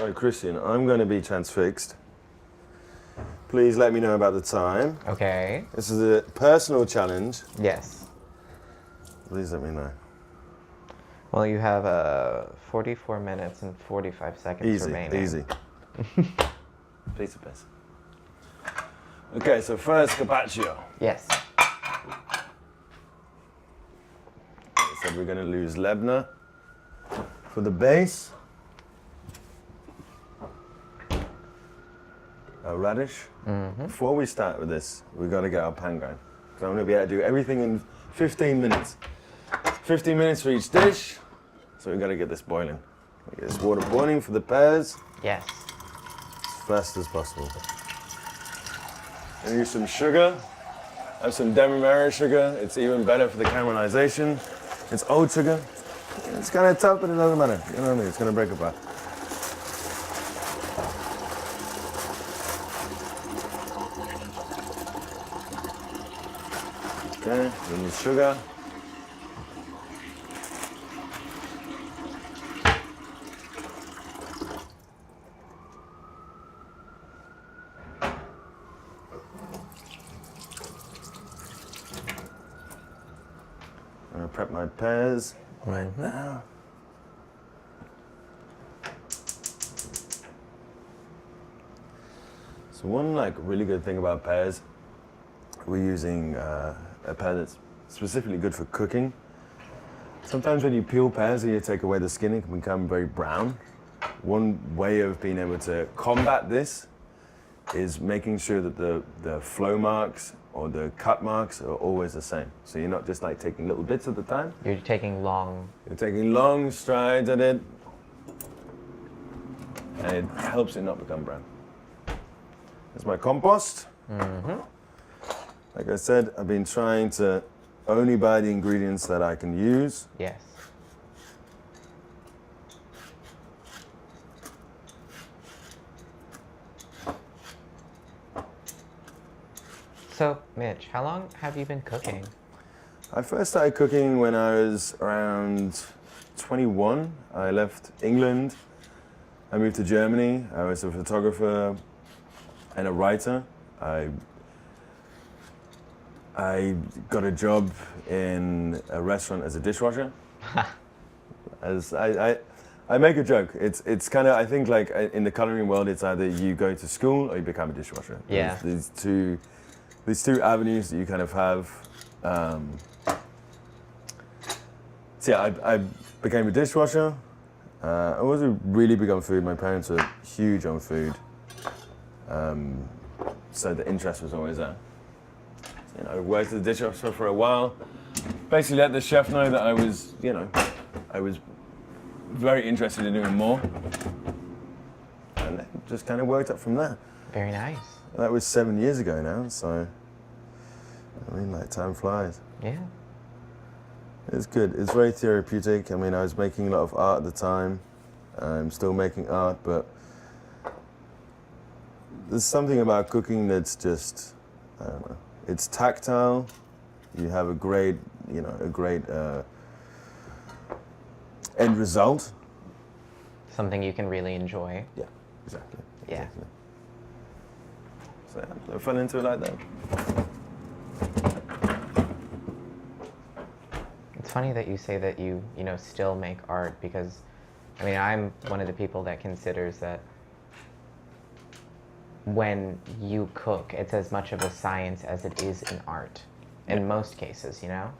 So, Christian, I'm going to be transfixed. Please let me know about the time. Okay. This is a personal challenge. Yes. Please let me know. Well, you have 44 minutes and 45 seconds remaining. Easy. Piece of piss. Okay, so first carpaccio. Yes. So we're going to lose Lebna for the base. A radish. Before we start with this, we've got to get our pan going. So I'm going to be able to do everything in 15 minutes. 15 minutes for each dish. So we've got to get this boiling. Get this water boiling for the pears. Yes. As fast as possible. And use some sugar. I have some demerara sugar. It's even better for the caramelization. It's old sugar. It's kind of tough, but it doesn't matter. You know what I mean? It's going to break apart. Okay, then the sugar. I'm gonna prep my pears right now. So one really good thing about pears, we're using a pear that's specifically good for cooking. Sometimes when you peel pears and you take away the skin, it can become very brown. One way of being able to combat this is making sure that the flow marks or the cut marks are always the same. So you're not just taking little bits at the time. You're taking long... You're taking long strides at it, and it helps it not become brown. That's my compost. Like I said, I've been trying to only buy the ingredients that I can use. Yes. So, Mitch, how long have you been cooking? I first started cooking when I was around 21. I left England. I moved to Germany. I was a photographer and a writer. I got a job in a restaurant as a dishwasher. As I make a joke. It's kind of, I think in the coloring world, it's either you go to school or you become a dishwasher. Yeah. There's these two avenues that you kind of have. So yeah, I became a dishwasher. I wasn't really big on food. My parents were huge on food. So the interest was always there. So, I worked as a dishwasher for a while. Basically let the chef know that I was very interested in doing more. And it just kind of worked up from there. Very nice. That was 7 years ago now, so I mean, time flies. Yeah. It's good. It's very therapeutic. I mean, I was making a lot of art at the time. I'm still making art, but there's something about cooking that's just, I don't know. It's tactile. You have a great end result. Something you can really enjoy. Yeah, exactly. Yeah. Exactly. So yeah, I fell into it like that. It's funny that you say that you still make art, because I mean, I'm one of the people that considers that when you cook, it's as much of a science as it is an art in most cases, I'm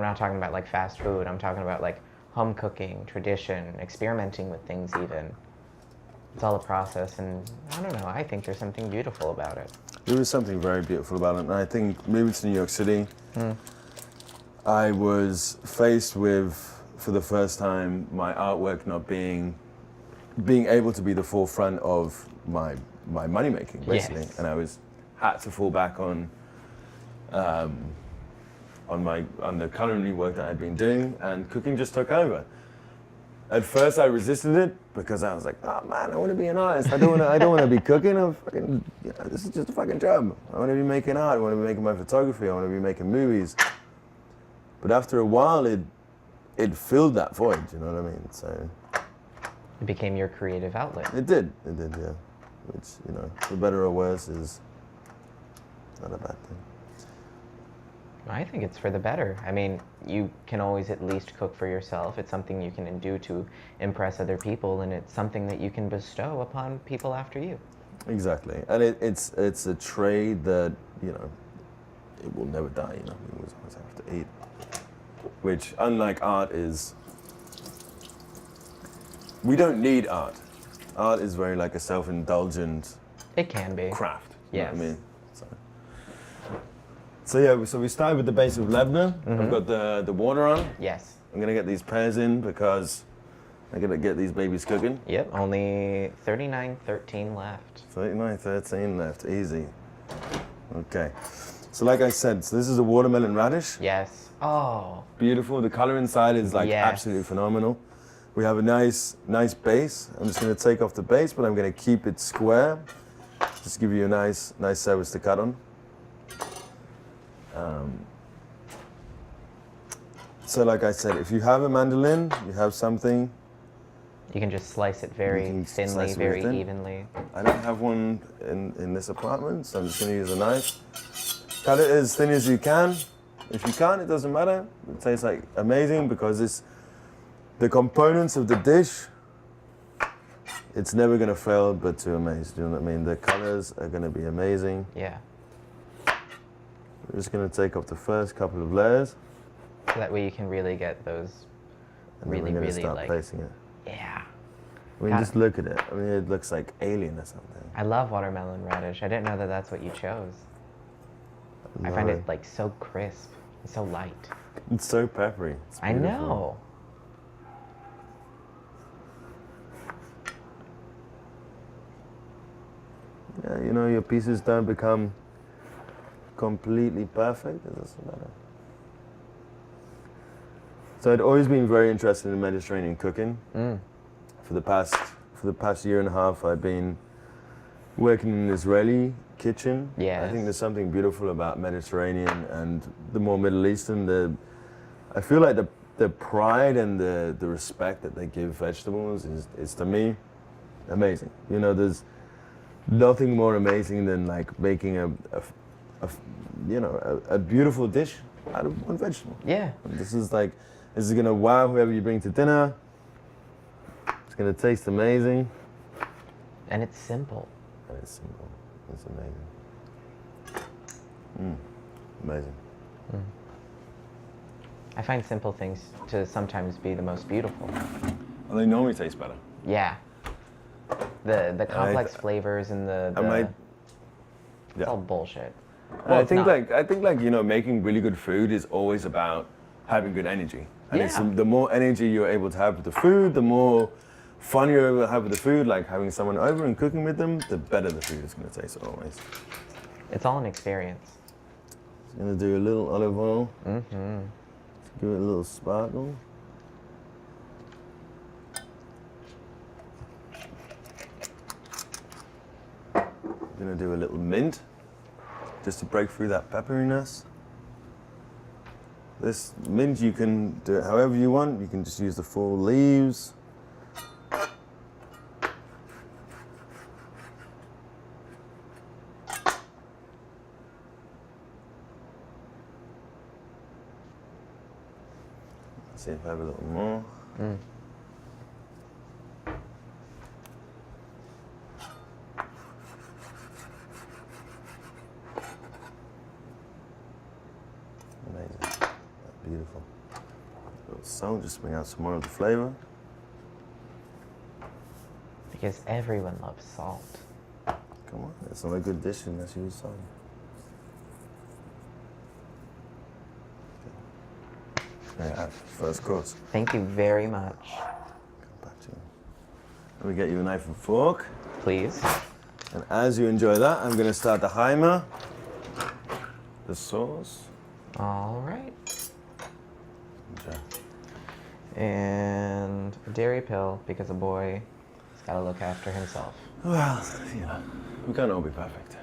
not talking about fast food. I'm talking about home cooking, tradition, experimenting with things even. It's all a process, and I don't know, I think there's something beautiful about it. There is something very beautiful about it, and I think moving to New York City, I was faced with, for the first time, my artwork not being able to be the forefront of my money making, basically. Yes. And I had to fall back on the culinary work that I'd been doing, and cooking just took over. At first, I resisted it because I was like, "Oh man, I want to be an artist. I don't want to be cooking. This is just a fucking job. I want to be making art. I want to be making my photography. I want to be making movies." But after a while, it filled that void. You know what I mean? So It became your creative outlet. It did, yeah. Which, you know, for better or worse, is not a bad thing. I think it's for the better. I mean, you can always at least cook for yourself. It's something you can do to impress other people, and it's something that you can bestow upon people after you. Exactly, and it's a trade that, you know, it will never die. You know, we always have to eat. Which, unlike art, is we don't need art. Art is very like a self-indulgent It can be. craft. You know Yes. what I mean? So yeah, so we started with the base of Lebanon. I've got the water on. Yes. I'm gonna get these pears in because I gotta get these babies cooking. Yep, only 39:13 left. 39:13 left, easy. Okay. So like I said, so this is a watermelon radish. Yes. Oh. Beautiful. The color inside is like Yes. absolutely phenomenal. We have a nice base. I'm just gonna take off the base, but I'm gonna keep it square. Just give you a nice surface to cut on. So like I said, if you have a mandolin, you have something. You can just slice it very can thinly, slice it very very thin. evenly. I don't have one in this apartment, so I'm just gonna use a knife. Cut it as thin as you can. If you can't, it doesn't matter. It tastes like amazing because the components of the dish, it's never gonna fail but to amaze. Do you know what I mean? The colors are gonna be amazing. Yeah. We're just gonna take off the first couple of layers. So that way you can really get those And really, then we're gonna really start like, placing it. yeah. I mean, Got just look at it. I mean, it looks like alien or something. I love watermelon radish. I didn't know that that's what you chose. I find it like so crisp and so light. It's so peppery. It's I beautiful. know. Yeah, you know, your pieces don't become completely perfect. It doesn't matter. So I'd always been very interested in Mediterranean cooking. For the past year and a half, I've been working in an Israeli kitchen. Yes. I think there's something beautiful about Mediterranean and the more Middle Eastern. I feel like the pride and the respect that they give vegetables is to me amazing. You know, there's nothing more amazing than like making a beautiful dish out of one vegetable. Yeah. And this is gonna wow whoever you bring to dinner. It's gonna taste amazing. And it's simple. And it's simple. It's amazing. Amazing. I find simple things to sometimes be the most beautiful. Well, they normally taste better. Yeah. The complex flavors and Yeah. it's all bullshit. And I it's think not. you know, making really good food is always about having good energy. And it's Yeah. the more energy you're able to have with the food, the more fun you're able to have with the food, like having someone over and cooking with them, the better the food is going to taste always. It's all an experience. Just going to do a little olive oil. Give it a little sparkle. I'm going to do a little mint, just to break through that pepperiness. This mint, you can do it however you want. You can just use the full leaves. Let's see if I have a little more. Amazing. Beautiful. A little salt, just bring out some more of the flavor. Because everyone loves salt. Come on, it's not a good dish unless you use salt. There you have, first course. Thank you very much. Come back to you. Let me get you a knife and fork. Please. And as you enjoy that, I'm going to start the Heimer, the sauce. All right. Okay. And a dairy pill because a boy has got to look after himself. Well, you know, we can't all be perfect.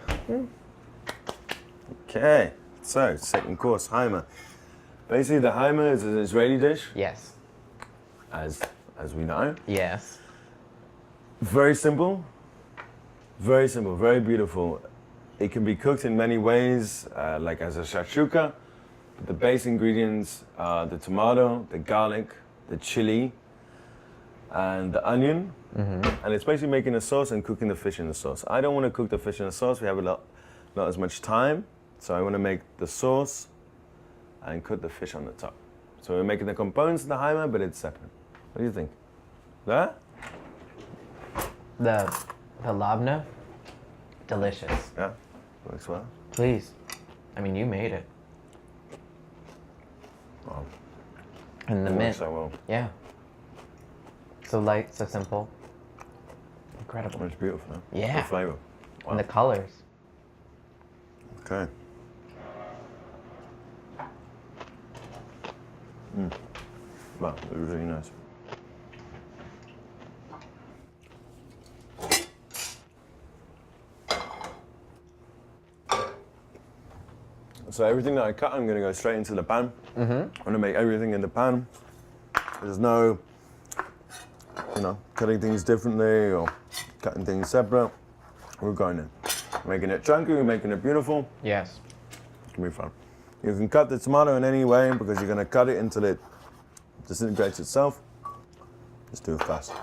Okay, so second course, Heimer. Basically, the Heimer is an Israeli dish, Yes. as we know. Yes. Very simple, very beautiful. It can be cooked in many ways, like as a shakshuka. But the base ingredients are the tomato, the garlic, the chili, and the onion. And it's basically making a sauce and cooking the fish in the sauce. I don't want to cook the fish in the sauce. We have not as much time. So I want to make the sauce and cook the fish on the top. So we're making the components of the Heimer, but it's separate. What do you think? That? The labna, delicious. Yeah, works well. Please. I mean, you made it. Wow. And the It mint. works so well. Yeah. So light, so simple. Incredible. It's beautiful, huh? Yeah. The flavor. Wow. And the colors. Okay. Wow, it was really nice. So everything that I cut, I'm going to go straight into the pan. I'm going to make everything in the pan. There's no, cutting things differently or cutting things separate. We're going in. Making it chunky, we're making it beautiful. Yes. It's going to be fun. You can cut the tomato in any way because you're going to cut it until it disintegrates itself. Just do it fast.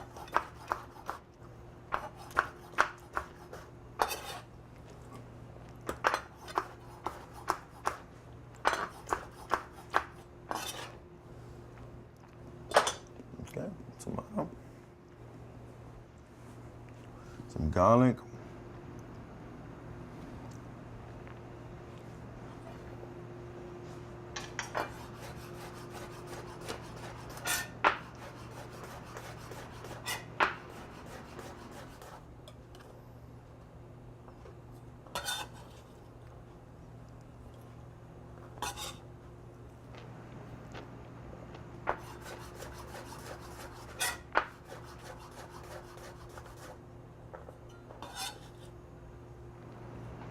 Okay, tomato. Some garlic.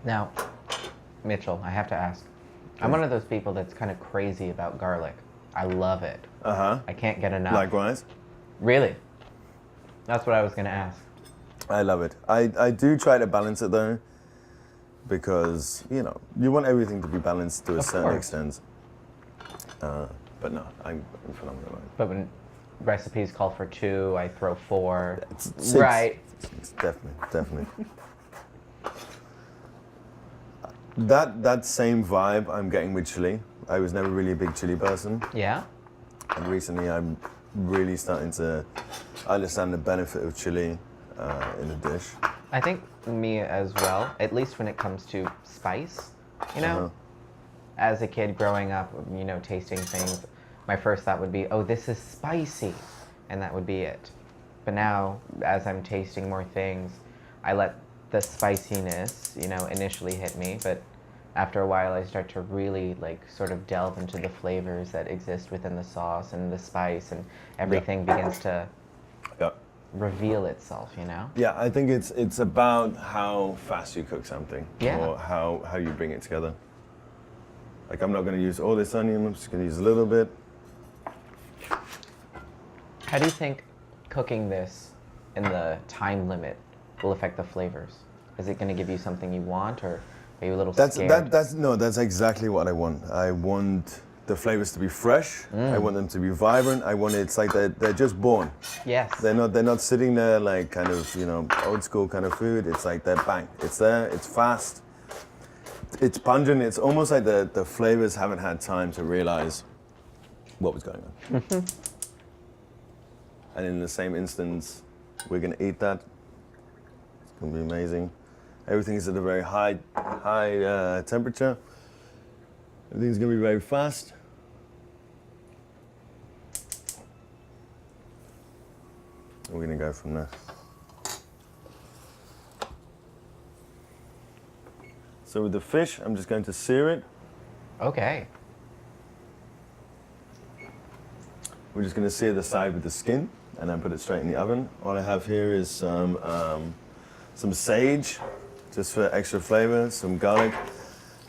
Now, Mitchell, I have to ask. I'm one of those people that's kind of crazy about garlic. I love it. I can't get enough. Likewise. Really? That's what I was going to ask. I love it. I do try to balance it though, because, you want everything to be balanced to a certain extent. But no, I'm phenomenal. But when recipes call for 2, I throw 4. It's 6. Right. It's definitely. That same vibe I'm getting with chili. I was never really a big chili person. Yeah? And recently I'm really starting to understand the benefit of chili in a dish. I think me as well, at least when it comes to spice, As a kid growing up, tasting things, my first thought would be, oh, this is spicy, and that would be it. But now, as I'm tasting more things, I let the spiciness, initially hit me, but after a while I start to really sort of delve into the flavors that exist within the sauce and the spice, and everything begins to reveal itself, Yeah, I think it's about how fast you cook something, Yeah. or how you bring it together. Like, I'm not going to use all this onion, I'm just going to use a little bit. How do you think cooking this in the time limit will affect the flavors? Is it going to give you something you want, or are you a little scared? That's exactly what I want. I want the flavors to be fresh. I want them to be vibrant. It's like they're just born. Yes. They're not sitting there like kind of, old school kind of food. It's like they're bang. It's there, it's fast, it's pungent. It's almost like the flavors haven't had time to realize what was going on. And in the same instance, we're gonna eat that. It's gonna be amazing. Everything is at a very high temperature. Everything's gonna be very fast. We're gonna go from there. So with the fish, I'm just going to sear it. Okay. We're just gonna sear the side with the skin and then put it straight in the oven. All I have here is some sage, just for extra flavor, some garlic.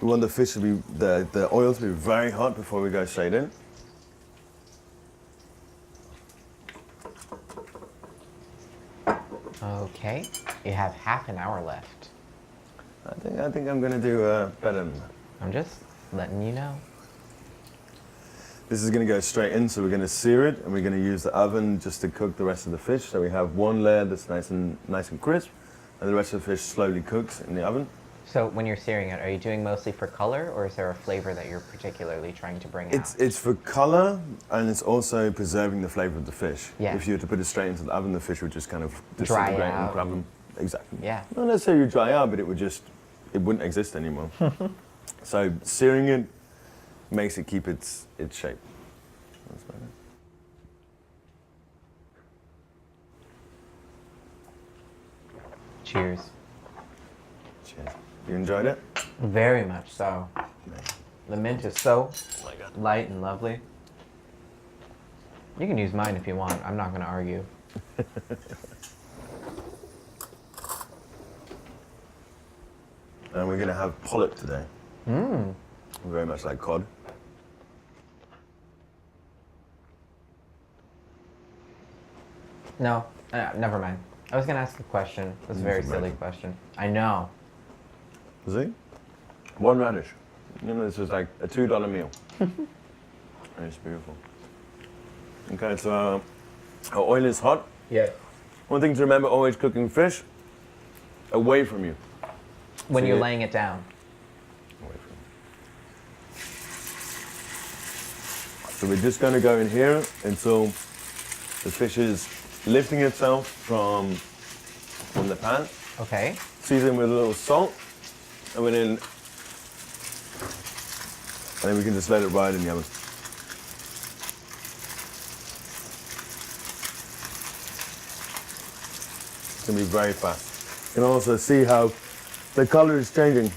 We want the fish to be, the oil to be very hot before we go straight in. Okay, you have half an hour left. I think I'm gonna do better than that. I'm just letting you know. This is gonna go straight in, so we're gonna sear it, and we're gonna use the oven just to cook the rest of the fish. So we have one layer that's nice and crisp, and the rest of the fish slowly cooks in the oven. So when you're searing it, are you doing mostly for color, or is there a flavor that you're particularly trying to bring out? It's for color, and it's also preserving the flavor of the fish. Yeah. If you were to put it straight into the oven, the fish would just kind of Dry disintegrate out. and problem. Exactly. Yeah. Not necessarily dry out, but it wouldn't exist anymore. So searing it makes it keep its shape. That's about it. Cheers. Cheers. You enjoyed it? Very much so. The mint is so Oh my God. light and lovely. You can use mine if you want. I'm not going to argue. And we're gonna have pollock today. Very much like cod. No, never mind. I was going to ask a question. It was a very some silly radish. question. I know. See? One radish. You know, this is like a $2 meal. And it's beautiful. Okay, so our oil is hot. Yeah. One thing to remember, always cooking fish away from you. When So you're you- laying it down. Away from you. So we're just gonna go in here until the fish is lifting itself from the pan. Okay. Season with a little salt, and then we can just let it ride in the oven. It's gonna be very fast. You can also see how the color is changing.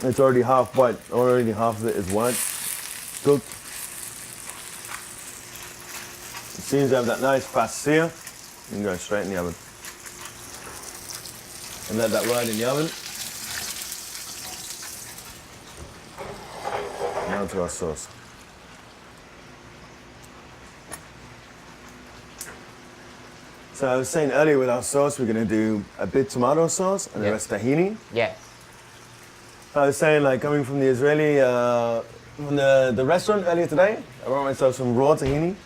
It's already half white. Already half of it is white. Cooked. It seems to have that nice fast sear. You can go straight in the oven. And let that ride in the oven. Now to our sauce. So I was saying earlier with our sauce, we're going to do a bit tomato sauce and the Yeah. rest tahini. Yes. I was saying, like, coming from the Israeli, from the restaurant earlier today, I brought myself some raw tahini.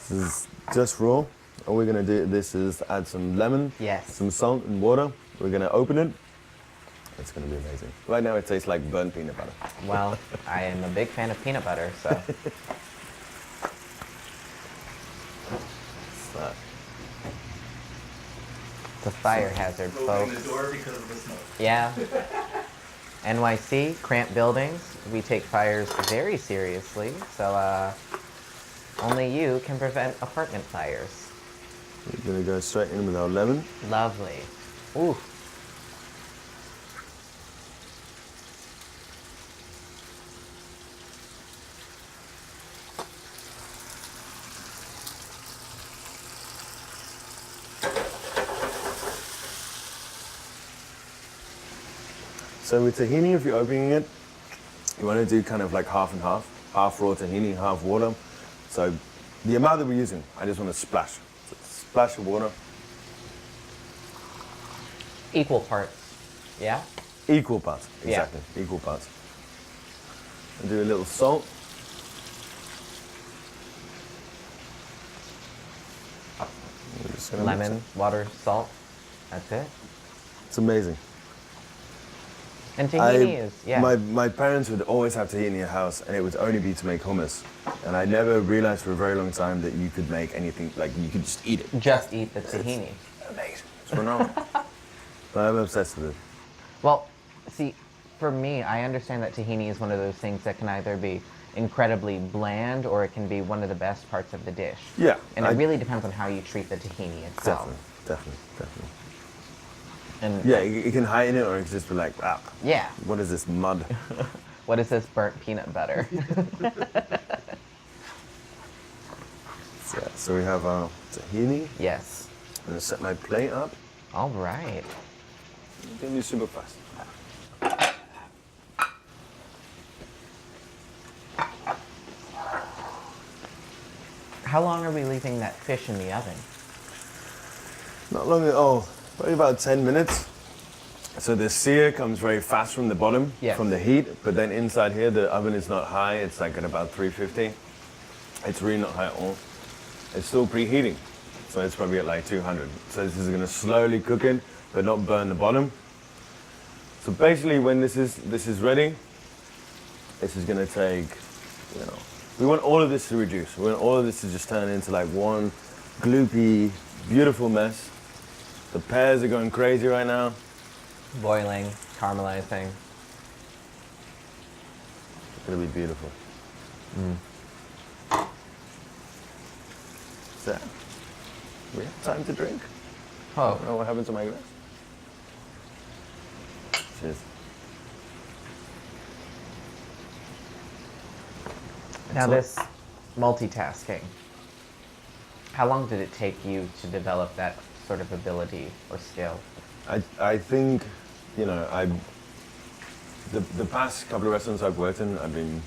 This is just raw. All we're going to do this is add some lemon, Yes. some salt and water. We're going to open it. It's going to be amazing. Right now it tastes like burnt peanut butter. Well, I am a big fan of peanut butter, so. So, It's a fire hazard, Opening folks. the door because of the smoke. Yeah. NYC, cramped buildings, we take fires very seriously, so only you can prevent apartment fires. we're going to go straight in with our lemon. Lovely. Ooh. So with tahini, if you're opening it, you want to do kind of like half and half. Half raw tahini, half water. So the amount that we're using, I just want to splash. So splash of water, Equal parts. Yeah? equal parts. Yeah. Exactly, equal parts. And do a little salt. We're just gonna mix Lemon, it. water, salt. That's it. It's amazing. And tahini is, yeah. My parents would always have tahini in the house, and it would only be to make hummus. And I never realized for a very long time that you could make anything, like you could just eat it. Just eat the tahini. Amazing. It's phenomenal. But I'm obsessed with it. Well, see, for me, I understand that tahini is one of those things that can either be incredibly bland or it can be one of the best parts of the dish. Yeah. And it really depends on how you treat the tahini itself. Definitely. And Yeah, you can hide in it, or it can just be like, ah, yeah. what is this mud? What is this burnt peanut butter? So we have our tahini. Yes. I'm gonna set my plate up. All right. It's gonna be super fast. How long are we leaving that fish in the oven? Not long at all, probably about 10 minutes. So the sear comes very fast from the bottom, Yes. from the heat, but then inside here the oven is not high, it's like at about 350. It's really not high at all. It's still preheating, so it's probably at like 200. So this is gonna slowly cook it, but not burn the bottom. So basically when this is ready, this is gonna take, you know, we want all of this to reduce. We want all of this to just turn into like one gloopy, beautiful mess. The pears are going crazy right now. Boiling, caramelizing. It's gonna be beautiful. So, we have time to drink. I Oh, don't know what happened to my glass. Cheers. now So- this multitasking. How long did it take you to develop that sort of ability or skill? I think, you know, the past couple of restaurants I've worked in, I've been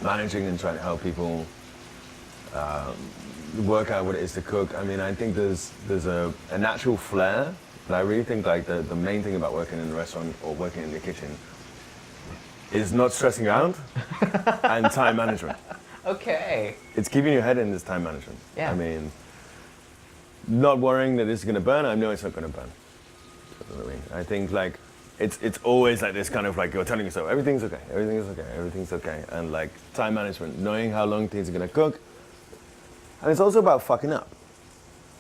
managing and trying to help people work out what it is to cook. I mean, I think there's a natural flair, but I really think like the main thing about working in a restaurant or working in the kitchen is not stressing out and time management. Okay. It's keeping your head in this time management. Yeah. I mean, not worrying that it's going to burn. I know it's not going to burn. You know what I mean? I think like it's always like this kind of like you're telling yourself everything's okay, everything's okay, everything's okay, and like time management, knowing how long things are going to cook, and it's also about fucking up.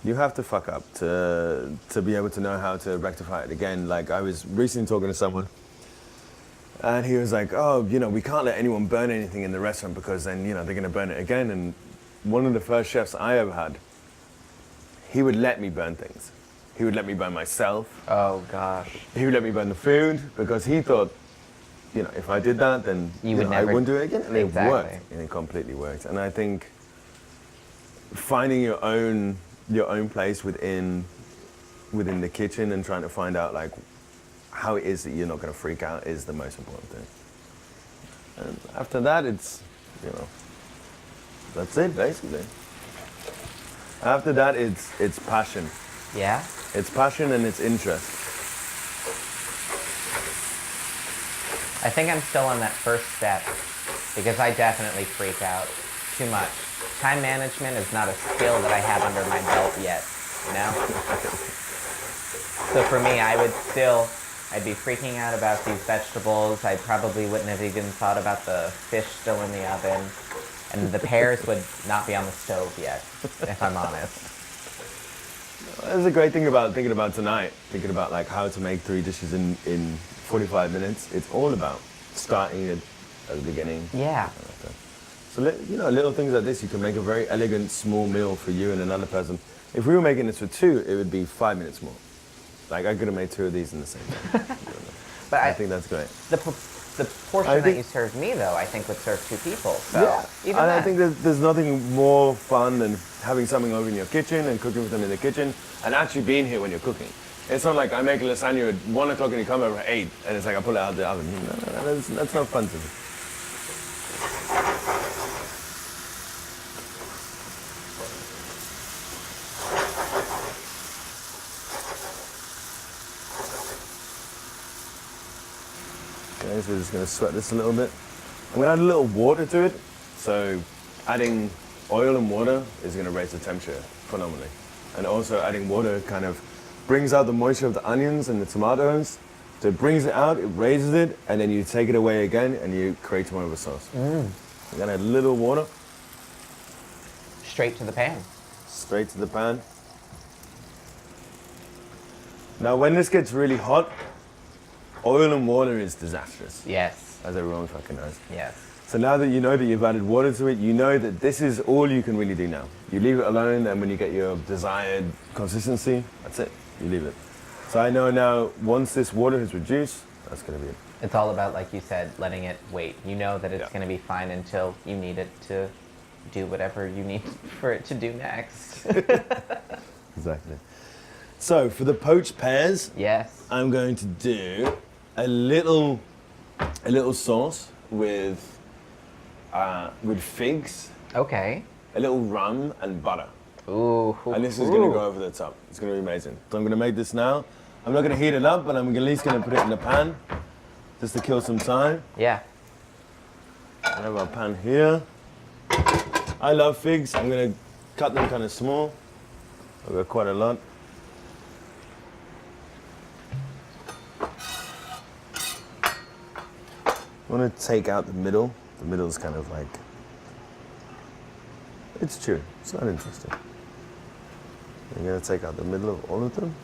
You have to fuck up to be able to know how to rectify it again. Like I was recently talking to someone, and he was like, "Oh, you know, we can't let anyone burn anything in the restaurant because then you know they're going to burn it again." And one of the first chefs I ever had, he would let me burn things. He would let me burn myself. Oh gosh. He would let me burn the food because he thought, you know, if I did that, then You would I never- wouldn't do it again. And Exactly. it worked. And it completely worked. And I think finding your own place within the kitchen and trying to find out like how it is that you're not going to freak out is the most important thing. And after that, it's, you know, that's it basically. After that, it's passion. Yeah? It's passion and it's interest. I think I'm still on that first step because I definitely freak out too much. Time management is not a skill that I have under my belt yet, you know? So for me, I'd be freaking out about these vegetables. I probably wouldn't have even thought about the fish still in the oven. And the pears would not be on the stove yet, if I'm honest. That's a great thing about thinking about tonight, thinking about like how to make 3 dishes in 45 minutes. It's all about starting it at the beginning. Yeah. So, you know, little things like this, you can make a very elegant small meal for you and another person. If we were making this for 2, it would be 5 minutes more. Like I could have made 2 of these in the same time. But I think that's great. the portion I that think- you served me, though, I think would serve 2 people. So Yeah, even and that. I think there's nothing more fun than having something over in your kitchen and cooking with them in the kitchen and actually being here when you're cooking. It's not like I make a lasagna at 1 o'clock and you come over at 8 and it's like I pull it out of the oven. No, that's not fun to me. Okay, so we're just going to sweat this a little bit. I'm going to add a little water to it. So adding oil and water is going to raise the temperature phenomenally. And also adding water kind of brings out the moisture of the onions and the tomatoes. So it brings it out, it raises it, and then you take it away again and you create more of a sauce. You're going to add a little water Straight to the pan. straight to the pan. Now when this gets really hot, oil and water is disastrous, Yes. as everyone fucking knows. Yes. So now that you know that you've added water to it, you know that this is all you can really do now. You leave it alone, and when you get your desired consistency, that's it. You leave it. So I know now, once this water has reduced, that's going to be it. It's all about, like you said, letting it wait. You know that it's Yeah. going to be fine until you need it to do whatever you need for it to do next. Exactly. So for the poached pears, Yes. I'm going to do a little sauce with figs, Okay. a little rum and butter. Ooh. And this is gonna go over the top. It's gonna be amazing. So I'm gonna make this now. I'm not gonna heat it up, but I'm at least gonna put it in the pan just to kill some time. Yeah. I have our pan here. I love figs. I'm gonna cut them kind of small. I've got quite a lot. I want to take out the middle. The middle is kind of like, it's chewy. It's not interesting. I'm gonna take out the middle of all of them.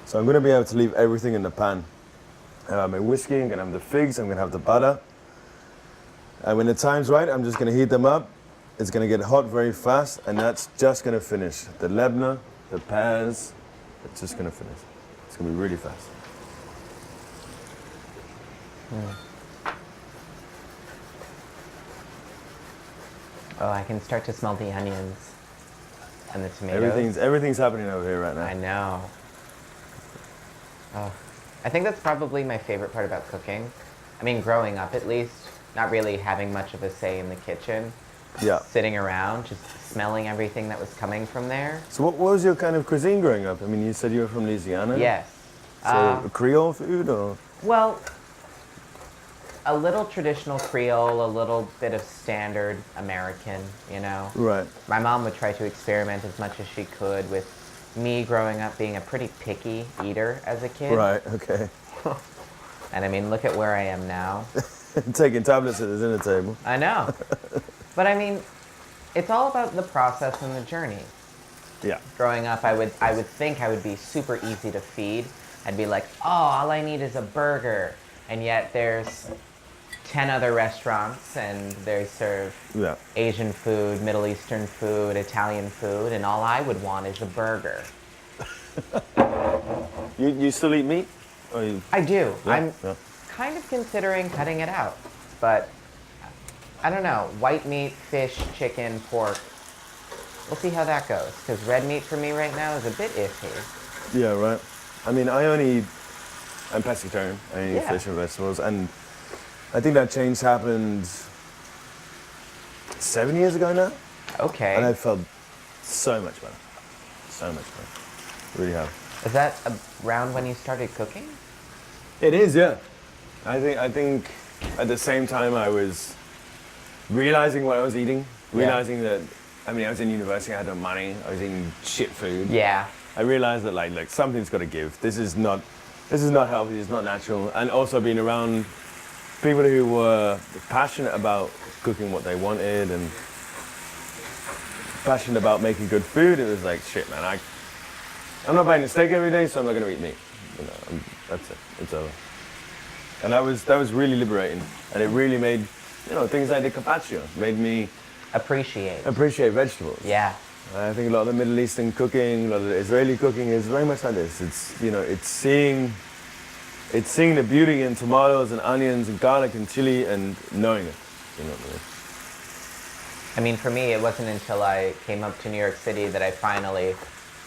So I'm going to be able to leave everything in the pan. My whiskey, I'm going to have the figs, I'm going to have the butter. And when the time's right, I'm just going to heat them up. It's going to get hot very fast, and that's just going to finish. The Lebna, the pears, it's just going to finish. It's going to be really fast. Oh, I can start to smell the onions and the tomatoes. Everything's happening over here right now. I know. Oh, I think that's probably my favorite part about cooking. I mean, growing up at least, not really having much of a say in the kitchen. Yeah. Sitting around, just smelling everything that was coming from there. So what was your kind of cuisine growing up? I mean, you said you were from Louisiana? Yes. So Creole food or? Well, a little traditional Creole, a little bit of standard American, you know? Right. My mom would try to experiment as much as she could with me growing up being a pretty picky eater as a kid. Right, okay. And I mean, look at where I am now. Taking tablets at the dinner table. I know. But I mean, it's all about the process and the journey. Yeah. Growing up, I would think I would be super easy to feed. I'd be like, oh, all I need is a burger. And yet there's 10 other restaurants and they serve Asian food, Middle Eastern food, Italian food, and all I would want is a burger. You still eat meat? Or you... I do. Yeah, I'm kind of considering cutting it out. But I don't know. White meat, fish, chicken, pork. We'll see how that goes. Because red meat for me right now is a bit iffy. Yeah, right. I mean, I'm pescatarian. I eat fish and vegetables. And I think that change happened 7 years ago now. Okay. And I felt so much better. So much better. Really have. Is that around when you started cooking? It is, yeah. I think at the same time I was realizing what I was eating, realizing that, I mean, I was in university, I had no money, I was eating shit food. Yeah. I realized that like something's got to give. This is not healthy, it's not natural. And also being around people who were passionate about cooking what they wanted and passionate about making good food, it was like, shit, man, I'm not buying a steak every day, so I'm not going to eat meat. You know, that's it. It's over. And that was really liberating. And it really made, you know, things like the carpaccio made me appreciate vegetables. Yeah. I think a lot of the Middle Eastern cooking, a lot of the Israeli cooking is very much like this. It's, you know, it's seeing the beauty in tomatoes and onions and garlic and chili and knowing it. You know what I mean? I mean, for me, it wasn't until I came up to New York City that I finally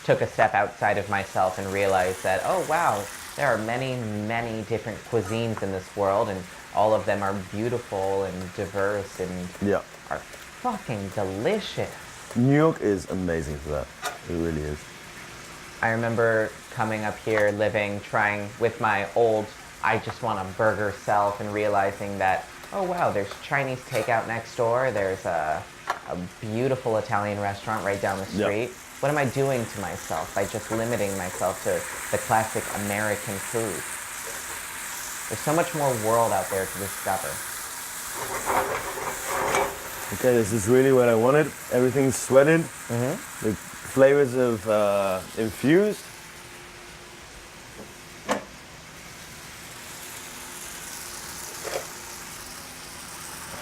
took a step outside of myself and realized that, oh wow, there are many, many different cuisines in this world, and all of them are beautiful and diverse and are fucking delicious. New York is amazing for that. It really is. I remember coming up here, living, trying with my old I just want a burger self, and realizing that, oh wow, there's Chinese takeout next door, there's a beautiful Italian restaurant right down the street. Yep. What am I doing to myself by just limiting myself to the classic American food? There's so much more world out there to discover. Okay, this is really what I wanted. Everything's sweated. Mm-hmm. The flavors have infused.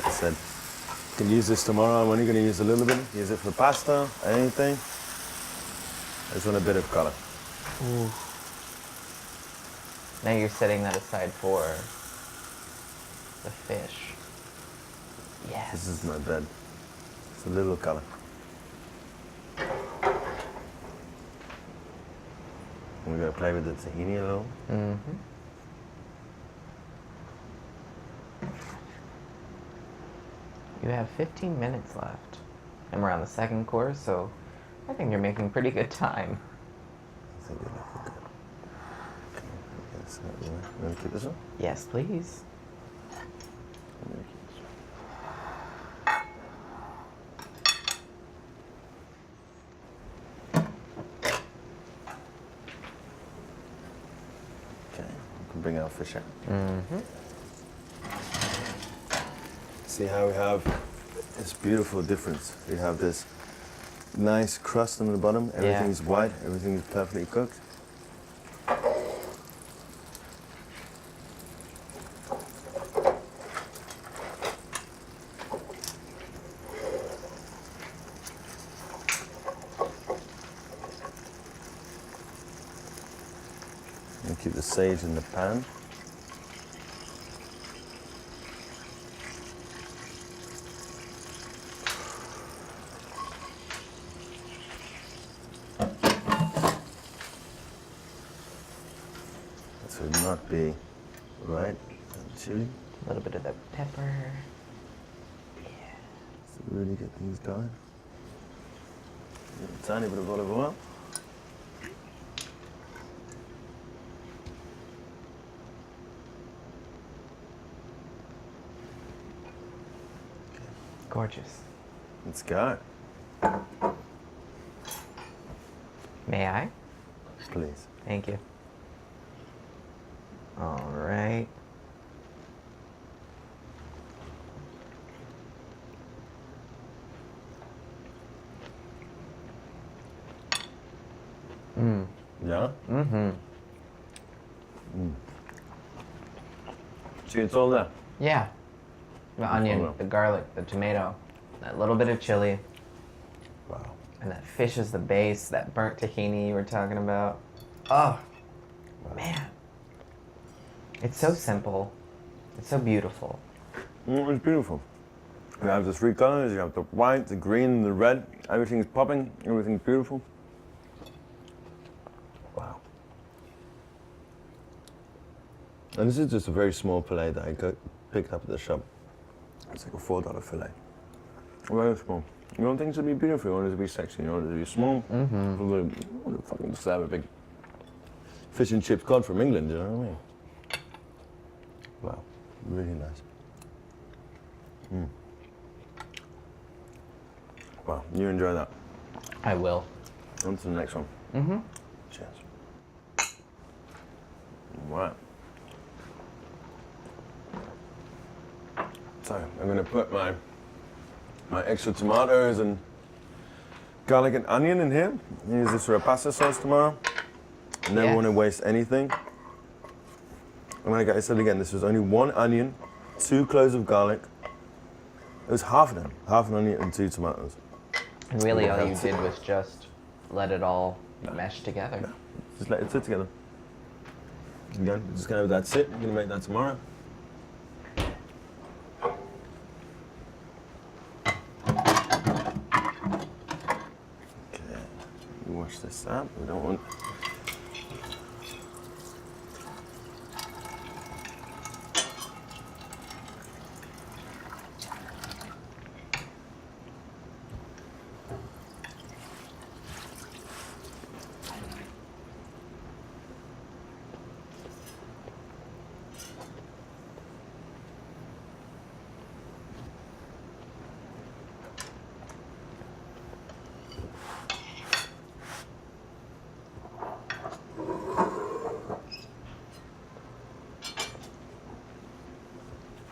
I said, you can use this tomorrow. I'm only going to use a little bit. Use it for pasta, anything. I just want a bit of color. Ooh. Now you're setting that aside for the fish. Yes. This is my bed. It's a little color. We're gonna play with the tahini a little. Mm-hmm. You have 15 minutes left. And we're on the second course, so I think you're making pretty good time. I think you're looking good. Yes, you want to keep this one? Yes, please. I'm gonna keep this one. Okay, we can bring our fish out. Mm-hmm. See how we have this beautiful difference. We have this nice crust on the bottom. Everything's white. Everything's perfectly cooked. And keep the sage in the pan. This would not be right. Chili. A little bit of the pepper. To really get things going. A tiny bit of olive oil. Gorgeous. Let's go. May I? Please. Thank you. All right. Yeah? Mm-hmm. See, it's all there. Yeah. The onion, Follow. the garlic, the tomato, that little bit of chili, Wow. and that fish is the base, that burnt tahini you were talking about. Oh, man. It's so simple. It's so beautiful. It's beautiful. You have the three colors, you have the white, the green, and the red. Everything's popping, everything's beautiful. Wow. And this is just a very small fillet that I picked up at the shop. It's like a $4 fillet. Very small. You want things to be beautiful, you want it to be sexy, you want it to be small. Mm-hmm. You want to fucking just have a big fish and chips cod from England, you know what I mean? Wow, really nice. Wow, you enjoy that. I will. On to the next one. Mm-hmm. Cheers. Right. So I'm going to put my extra tomatoes and garlic and onion in here. Use this for a pasta sauce tomorrow. I never want to waste anything. And like I said again, this was only 1 onion, 2 cloves of garlic. It was half an onion and 2 tomatoes. And really all you did was just let it all mesh together. No, just let it sit together. Again, we're just gonna have that sit. We're gonna make that tomorrow. Okay, wash this up. We don't want.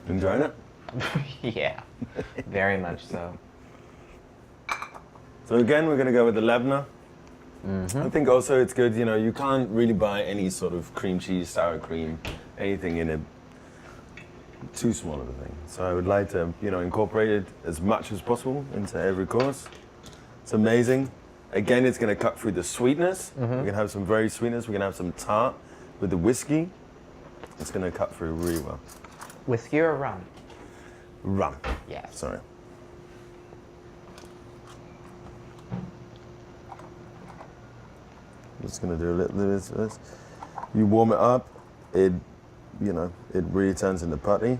Enjoying it? Yeah, very much so. So again, we're going to go with the Lebanon. I think also it's good, you know, you can't really buy any sort of cream cheese, sour cream, anything in it too small of a thing. So I would like to, you know, incorporate it as much as possible into every course. It's amazing. Again, it's going to cut through the sweetness. We're going to have some very sweetness. We're going to have some tart with the whiskey. It's going to cut through really well. Whiskey or rum? Rum. Yes. Sorry. Just gonna do a little bit of this. You warm it up, it really turns into putty.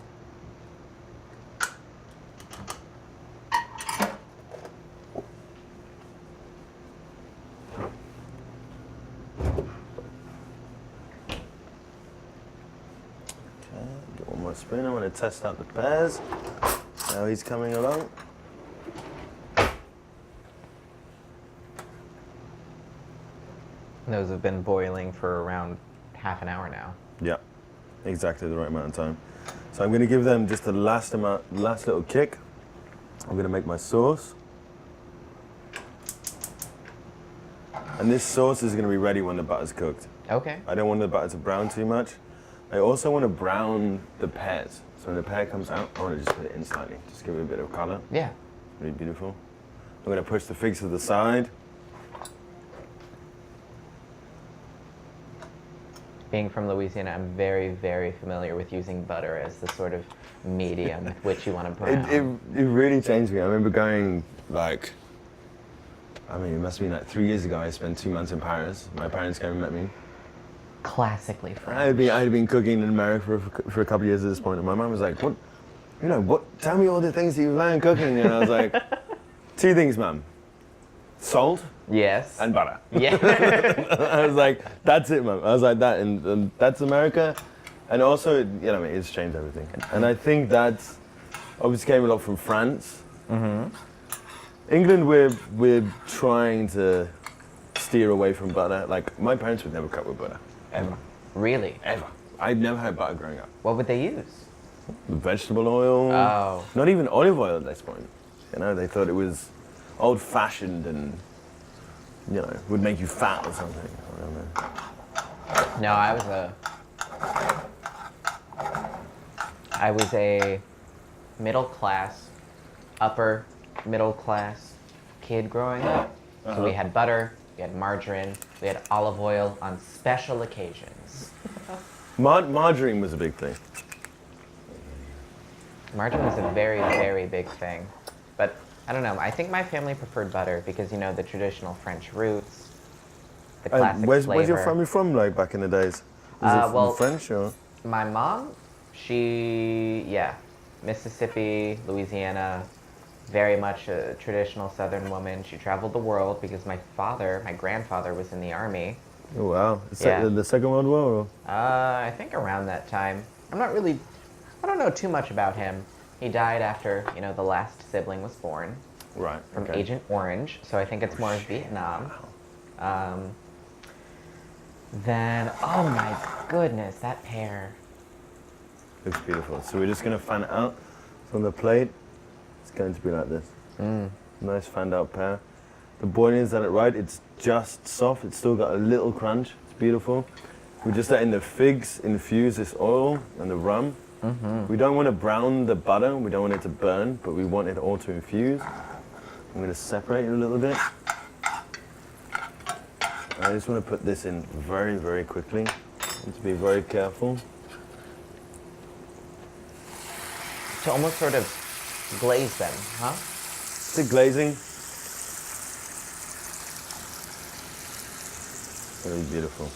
Get one more spoon. I want to test out the pears. How he's coming along. Those have been boiling for around half an hour now. Yeah, exactly the right amount of time. So I'm going to give them just the last little kick. I'm going to make my sauce. And this sauce is going to be ready when the butter's cooked. Okay. I don't want the butter to brown too much. I also want to brown the pears. So when the pear comes out, I want to just put it in slightly. Just give it a bit of color. Yeah. Really beautiful. I'm going to push the figs to the side. Being from Louisiana, I'm very, very familiar with using butter as the sort of medium with which you want to brown. It really changed me. I remember going it must have been like 3 years ago. I spent 2 months in Paris. My parents came and met me. Classically French. I had been cooking in America for a couple of years at this point, and my mum was like, what, tell me all the things that you learned cooking. And I was like, 2 things, mum. Salt Yes. and butter. Yeah. I was like, that's it, mum. I was like, that, and that's America. And also, it's changed everything. And I think that's obviously came a lot from France. Mm-hmm. England, we're trying to steer away from butter. Like, my parents would never cook with butter, ever. Really? Ever. I'd never had butter growing up. What would they use? Vegetable oil. Oh. Not even olive oil at this point. They thought it was old-fashioned and, would make you fat or something. I don't know. No, I was a upper middle class kid growing up. So we had butter, we had margarine, we had olive oil on special occasions. Margarine was a big thing. Margarine was a very, very big thing. But I don't know, I think my family preferred butter because, the traditional French roots, the classic Where's flavor. your family from, like, back in the days? Is it from French, or? My mom, Mississippi, Louisiana, very much a traditional Southern woman. She traveled the world because my grandfather was in the army. Oh, wow. Yeah. The Second World War? Or? I think around that time. I don't know too much about him. He died after, the last sibling was born. Right. From okay. Agent Orange, so I think it's more Vietnam. Then, oh my goodness, that pear. Looks beautiful. So we're just going to fan it out. So on the plate, it's going to be like this. Nice fanned out pear. The boiling is at it right. It's just soft. It's still got a little crunch. It's beautiful. We're just letting the figs infuse this oil and the rum. Mm-hmm. We don't want to brown the butter. We don't want it to burn, but we want it all to infuse. I'm going to separate it a little bit. I just want to put this in very, very quickly. Need to be very careful. To almost sort of glaze them, huh? The glazing. Very beautiful.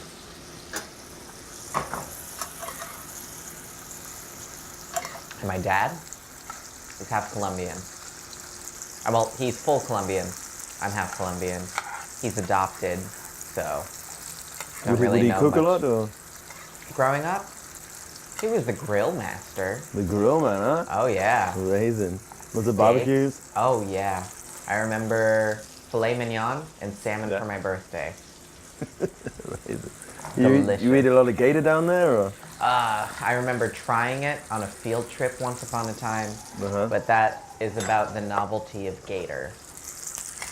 And my dad is half Colombian. Well, he's full Colombian. I'm half Colombian. He's adopted, so don't really Would he know cook much. a lot, or? Growing up, he was the grill master. The grill man, huh? Oh yeah. Amazing. Was it barbecues? Oh yeah. I remember filet mignon and salmon Yeah. for my birthday. Amazing. You eat a lot of gator down there, or? I remember trying it on a field trip once upon a time, Uh-huh. but that is about the novelty of gator.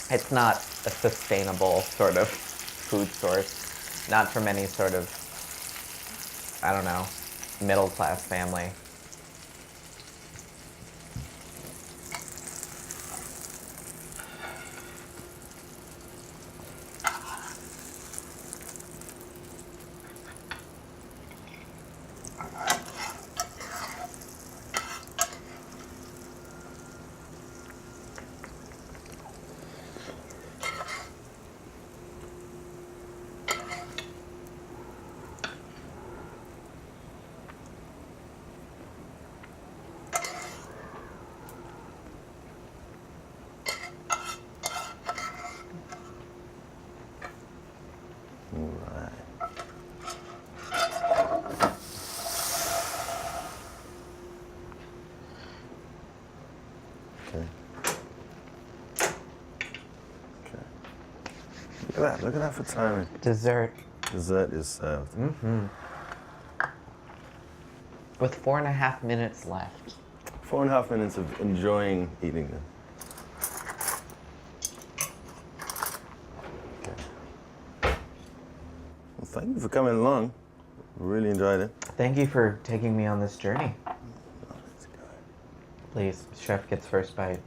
It's not a sustainable sort of food source, not from any sort of, I don't know, middle class family. at that. Look at that for timing. Dessert. Dessert is served. With 4.5 minutes left. 4.5 minutes of enjoying eating them. Okay. Well, thank you for coming along. Really enjoyed it. Thank you for taking me on this journey. Let's go. Please, chef gets first bite.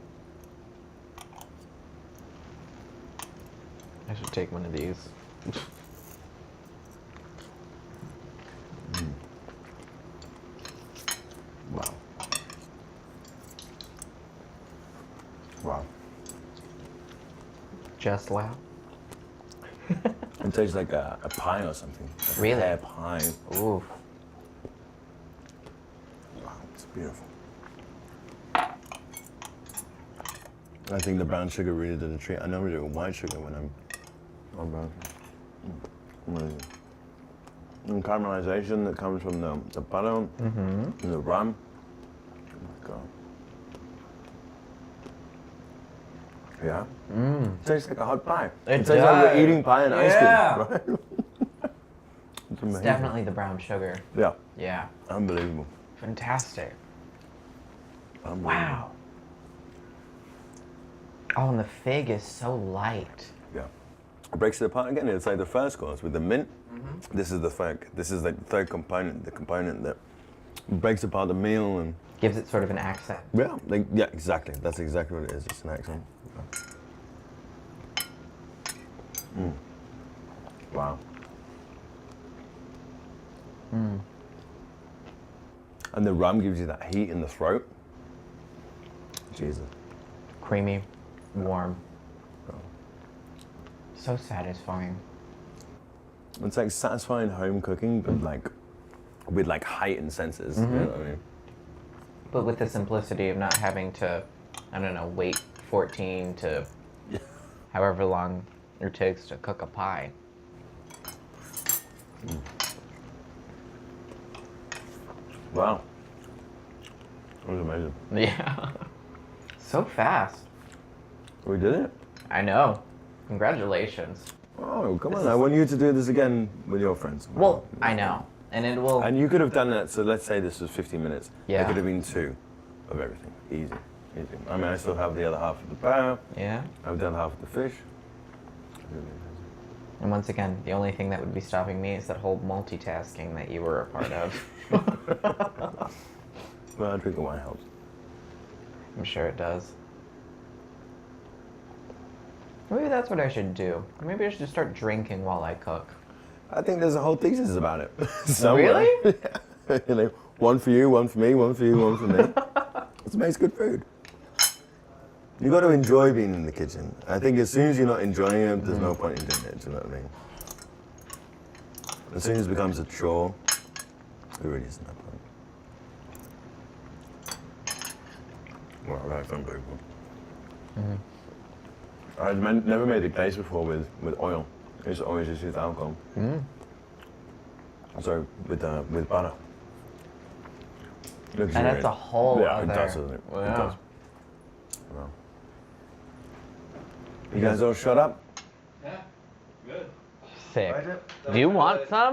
I should take one of these. Wow. Wow. Just wow. It tastes like a pie or something. Like Really? A pear pie. Ooh. Wow, it's beautiful. I think the brown sugar really did a treat. I never do white sugar when I'm on brown sugar. Amazing. And caramelization that comes from the butter and the rum. Oh my God. Yeah. It tastes like a hot pie. It tastes like we're does. eating pie and ice Yeah. cream. Right? It's It's amazing. definitely the brown sugar. Yeah. Yeah. Unbelievable. Fantastic. Unbelievable. Wow. Oh, and the fig is so light. Yeah. It breaks it apart again. It's like the first course with the mint. This is the fig. This is like the third component, the component that breaks apart the meal and Gives it sort of an accent. yeah, like yeah, exactly. That's exactly what it is. It's an accent. Wow. And the rum gives you that heat in the throat. Jesus. Creamy, warm. So satisfying. It's like satisfying home cooking, but like with like heightened senses. You know what I mean? But with the simplicity of not having to, I don't know, wait 14 to however long it takes to cook a pie. Wow. That was amazing. Yeah. So fast. We did it. I know. Congratulations. Oh, come on. I want you to do this again with your friends. Well, I know. And it will. And you could have done that, so let's say this was 15 minutes. Yeah. It could have been 2 of everything. Easy. Easy. I mean, I still have the other half of the pie. Yeah. I've done half of the fish. And once again, the only thing that would be stopping me is that whole multitasking that you were a part of. Well, drinking wine helps. I'm sure it does. Maybe that's what I should do. Maybe I should just start drinking while I cook. I think there's a whole thesis about it. Somewhere. Really? You know, one for you, one for me, one for you, one for me. It makes good food. You got to enjoy being in the kitchen. I think as soon as you're not enjoying it, there's no point in doing it. Do you know what I mean? As soon as it becomes a chore, there really isn't that point. Wow, that's unbelievable. I've never made a glaze before with oil. I used to always just use alcohol. Sorry, with butter. And that's a whole yeah, other... it does, doesn't it? Wow. It does. Wow. You guys all shut up? Sick. Do you want some?